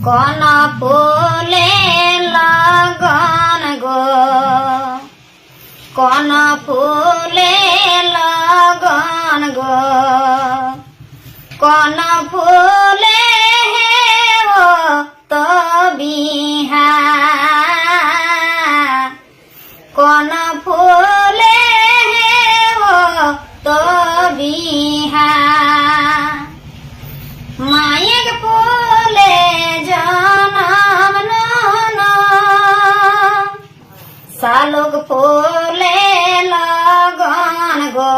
কোন ফুলে লগন গো, কোন ফুলে লগন গো, কোন ফুলে ও তো বিহা, কোন ফুলে ও তো বিহা। মায়ের ফুলে জনম নন, শালুক ফুলে লগন গো,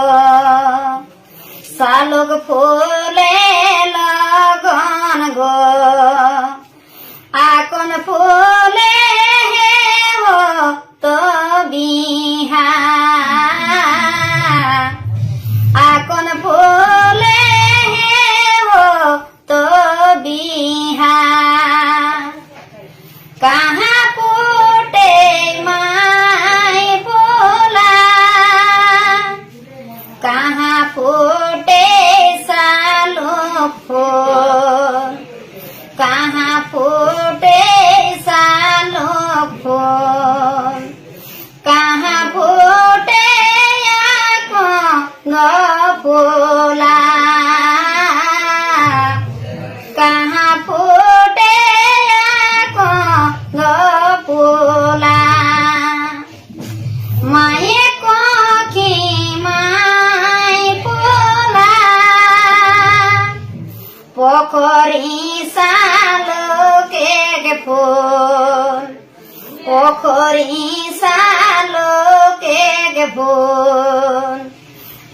শালুক ফুলে লগন গো, আকন ফুলে ও তো বিহা, আকন ফুলে ও তো বিহা। কাহা ফুটে মাই ফুলা, কাহা ফুটে শালুক ফুল, কাহা ফুটে শালুক ফুল, কাহা ফুটে আকন ফুলা, কাহা ফুটে আকন ফুলা। মায়ে কখি মাই ফুলা, পোখরি শালুকে ফুল, পোখরি শালুকে ফুল,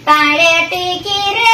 তারে টিকিরে